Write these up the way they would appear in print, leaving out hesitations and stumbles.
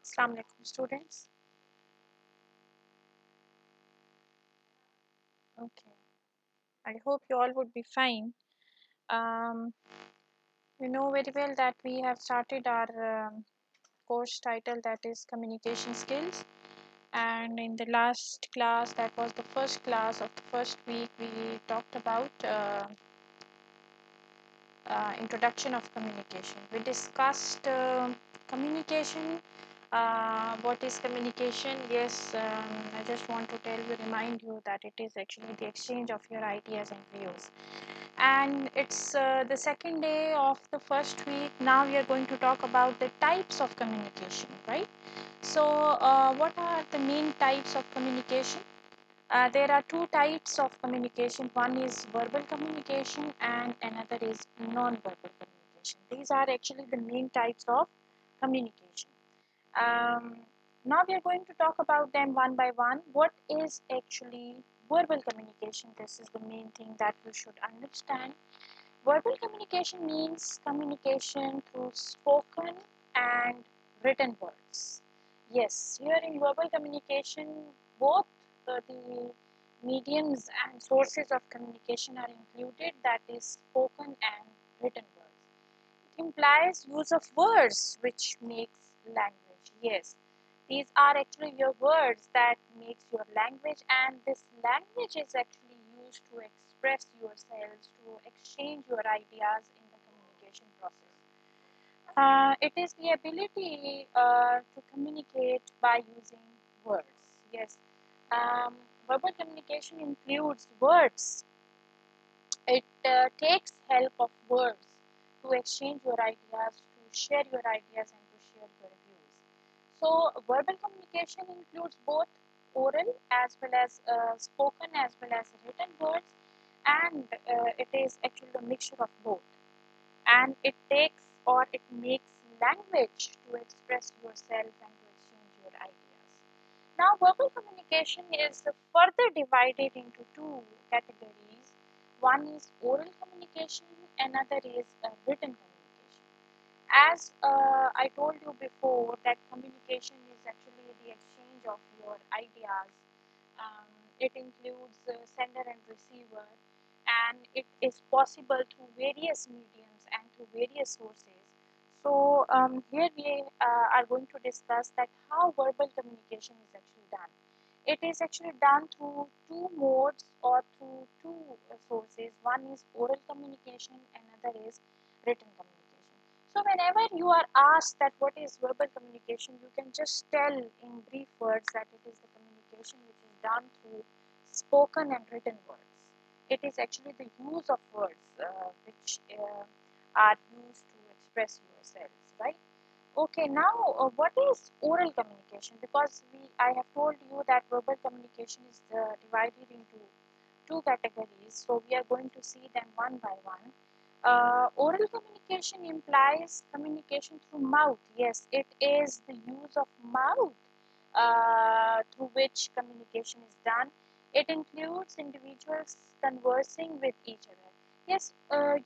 Assalamu alaikum students. Okay, I hope you all would be fine. Um, you know very well that we have started our course title, that is communication skills, and in the last class, that was the first class of the first week, we talked about introduction of communication. We discussed communication. What is communication? Yes, I just want to remind you that it is actually the exchange of your ideas and views. And it's the second day of the first week. Now we are going to talk about the types of communication, right? So, what are the main types of communication? There are two types of communication. One is verbal communication and another is non-verbal communication. These are actually the main types of communication. Um, Now we are going to talk about them one by one. What is actually verbal communication? This is the main thing that you should understand. Verbal communication means communication through spoken and written words. Yes, here in verbal communication, both the mediums and sources of communication are included, that is spoken and written words. It implies use of words which makes language. Yes, these are actually your words that makes your language, and this language is actually used to express yourselves, to exchange your ideas in the communication process. It is the ability to communicate by using words. Yes, um, verbal communication includes words. It takes help of words to exchange your ideas, to share your ideas, and to share your views. So, verbal communication includes both oral as well as spoken as well as written words, and it is actually a mixture of both. And it takes or it makes language to express yourself and to exchange your ideas. Now, verbal communication is further divided into two categories. One is oral communication, another is written communication. As I told you before, that communication is actually the exchange of your ideas. It includes sender and receiver, and it is possible through various mediums and through various sources. So here we are going to discuss that how verbal communication is actually done. It is actually done through two modes or through two sources. One is oral communication, another is written communication. So whenever you are asked that what is verbal communication, you can just tell in brief words that it is the communication which is done through spoken and written words. It is actually the use of words which are used to express yourselves, right? Okay, now what is oral communication? Because I have told you that verbal communication is divided into two categories, so we are going to see them one by one. Oral communication implies communication through mouth. Yes, it is the use of mouth through which communication is done. It includes individuals conversing with each other. Yes,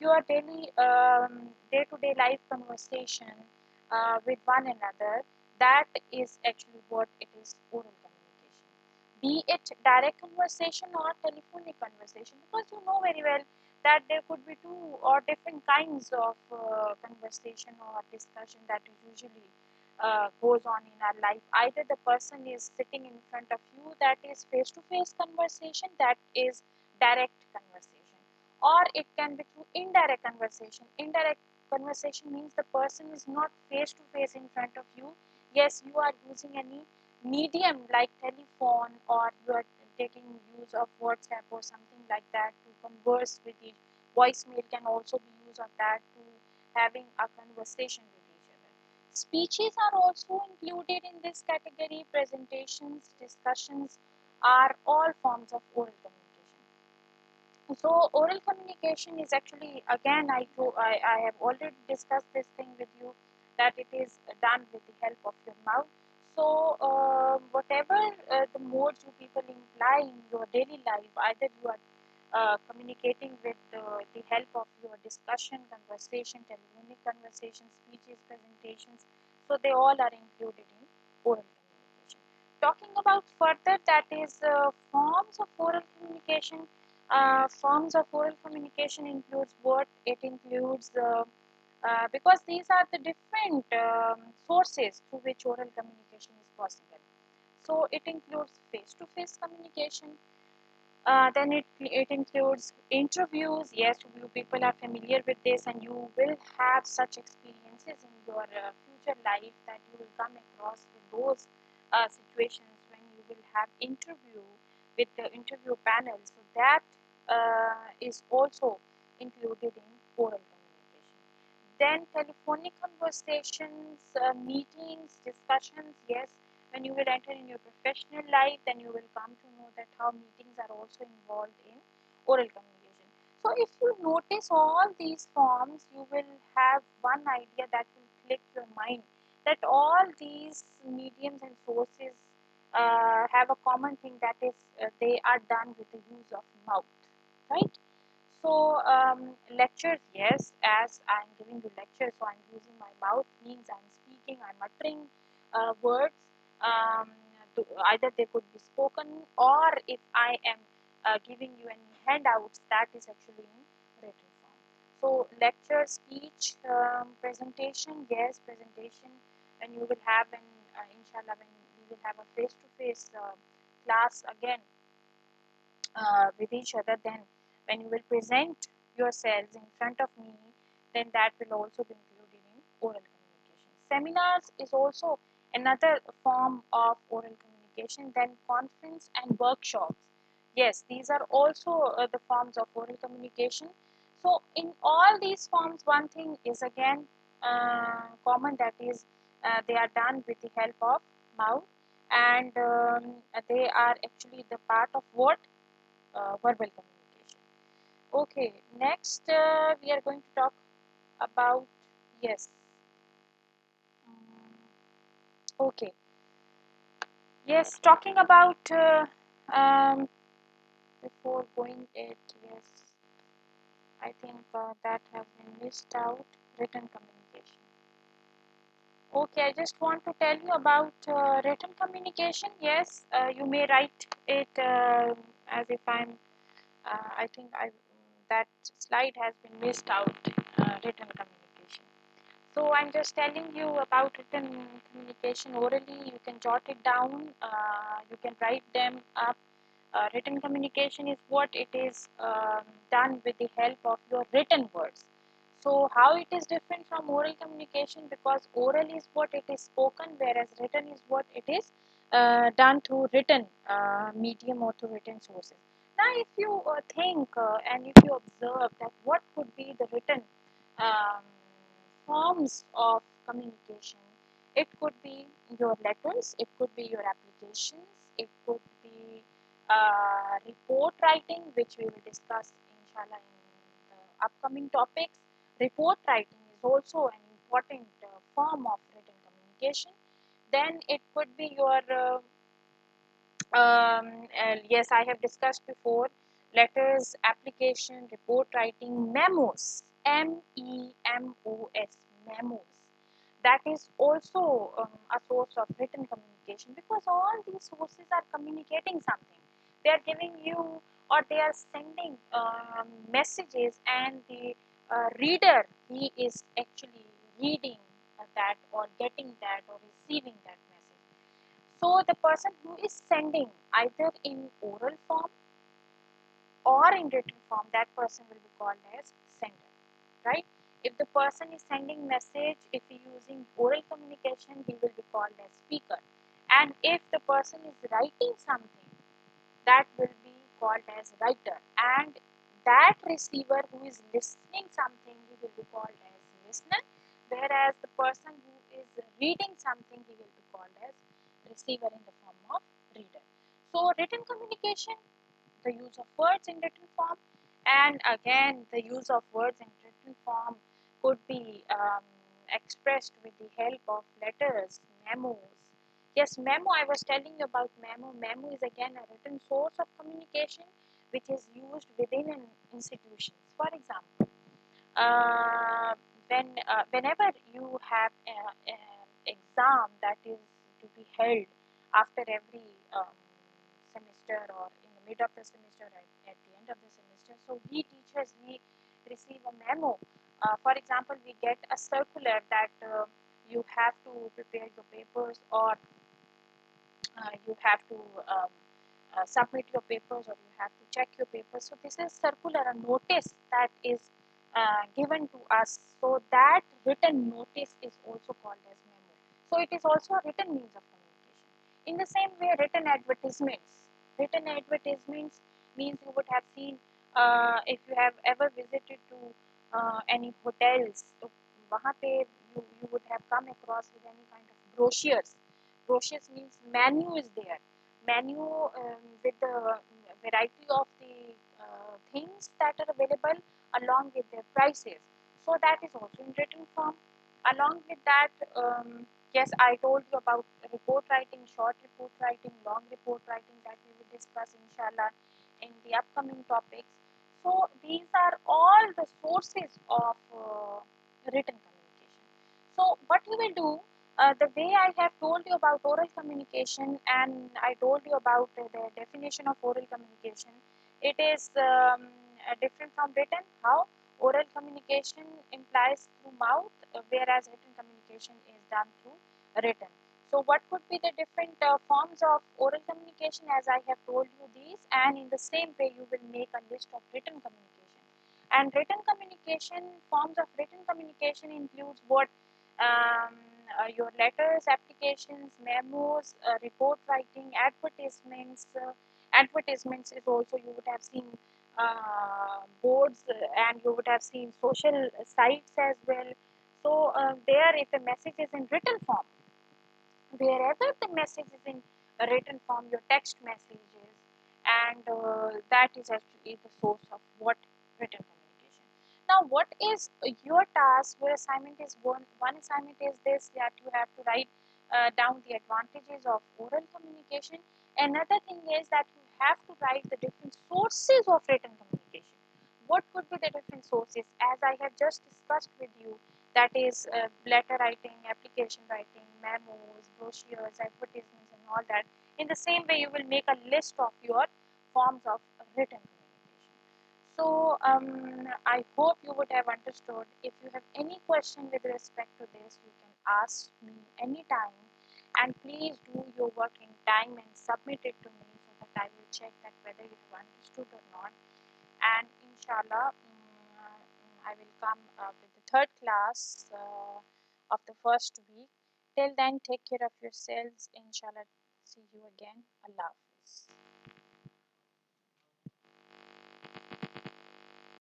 your daily day-to-day life conversation with one another, that is actually what it is, oral communication. Be it direct conversation or telephonic conversation, because you know very well that there could be two or different kinds of conversation or discussion that usually goes on in our life. Either the person is sitting in front of you, that is face-to-face conversation, that is direct conversation, or it can be through indirect conversation. Indirect conversation means the person is not face-to-face in front of you. Yes, you are using any medium like telephone, or you are taking use of WhatsApp or something like that to converse with each. Voicemail can also be used of that to having a conversation with each other. Speeches are also included in this category. Presentations, discussions are all forms of oral communication. So oral communication is actually, again, I have already discussed this thing with you, that it is done with the help of your mouth. So whatever the modes you people imply in your daily life, either you are communicating with the help of your discussion, conversation, telephonic conversation, speeches, presentations, so they all are included in oral communication. Talking about further, that is forms of oral communication. Forms of oral communication includes what? It includes because these are the different sources through which oral communication is possible. So it includes face-to-face communication, then it includes interviews. Yes, you people are familiar with this, and you will have such experiences in your future life that you will come across with those situations when you will have interview with the interview panel. So that is also included in oral communication. Then telephonic conversations, meetings, discussions. Yes, when you will enter in your professional life, then you will come to know that how meetings are also involved in oral communication. So if you notice all these forms, you will have one idea that will click your mind, that all these mediums and sources have a common thing, that is they are done with the use of mouth, right? So lectures, yes, as I'm giving you lectures, so I'm using my mouth, means I'm speaking, I'm uttering words. Um, Either they could be spoken, or if I am giving you any handouts, that is actually in written form. So lecture, speech, presentation, yes, presentation. When you will have an inshallah, when we will have a face-to-face class again with each other, then when you will present yourselves in front of me, then that will also be included in oral communication. Seminars is also another form of oral communication. Then conference and workshops, yes, these are also the forms of oral communication. So in all these forms, one thing is again common, that is they are done with the help of mouth, and they are actually the part of what? Verbal communication. Okay, next we are going to talk about, yes, okay, yes, talking about before going it, yes, I think that has been missed out, written communication. Okay, I just want to tell you about written communication. Yes, you may write it as if I think that slide has been missed out, written communication. So I'm just telling you about written communication orally. You can jot it down. You can write them up. Written communication is what it is done with the help of your written words. So how it is different from oral communication? Because oral is what it is spoken, whereas written is what it is done through written medium or through written sources. Now, if you think and if you observe that what could be the written um, forms of communication, it could be your letters, it could be your applications, it could be report writing, which we will discuss inshallah in the upcoming topics. Report writing is also an important form of written communication. Then it could be your yes, I have discussed before, letters, application, report writing, memos, MEMOS, memos. That is also a source of written communication, because all these sources are communicating something. They are giving you, or they are sending messages, and the reader, he is actually reading that, or getting that, or receiving that message. So the person who is sending either in oral form or in written form, that person will be called as sender, right? If the person is sending message, if he using oral communication, he will be called as speaker. And if the person is writing something, that will be called as writer. And that receiver who is listening something, he will be called as listener. Whereas the person who is reading something, he will be called as receiver in the form of reader. So written communication, the use of words in written form, and again the use of words in written form could be expressed with the help of letters, memos. Yes, memo, I was telling you about memo. Memo is again a written source of communication which is used within an institution. For example, whenever you have an exam that is to be held after every semester or in the mid of the semester at the end of the semester. So we teachers, we receive a memo. For example, we get a circular that you have to prepare your papers, or you have to submit your papers, or you have to check your papers. So this is circular, a notice that is given to us. So that written notice is also called as memo. So it is also a written means of communication. In the same way, written advertisements. Written advertisements means you would have seen, if you have ever visited to any hotels, so वहाँ पे you would have come across with any kind of brochures. Brochures means menu is there. Menu with the variety of the things that are available along with their prices. So that is also in written form. Along with that, yes, I told you about report writing, short report writing, long report writing, that we will discuss inshallah in the upcoming topics. So these are all the sources of written communication. So what you will do, the way I have told you about oral communication, and I told you about the definition of oral communication, it is different from written. How? Oral communication implies through mouth, whereas written communication is done through written. So what could be the different forms of oral communication, as I have told you these, and in the same way you will make a list of written communication. And written communication, forms of written communication includes what? um, your letters, applications, memos, report writing, advertisements. Advertisements is also, you would have seen boards, and you would have seen social sites as well. So there, if a message is in written form, wherever the message is in a written form, your text messages, and that is actually the source of what? Written communication. Now what is your task? Your assignment is one assignment is this, that you have to write down the advantages of oral communication. Another thing is that you have to write the different sources of written communication. What could be the different sources, as I have just discussed with you? That is letter writing, application writing, memos, brochures, advertisements, and all that. In the same way, you will make a list of your forms of written communication. So I hope you would have understood. If you have any question with respect to this, you can ask me anytime, and please do your work in time and submit it to me, so that I will check that whether you have understood or not. And inshallah, I will come with the third class of the first week. Till then, take care of yourselves. Inshallah, see you again. Allah.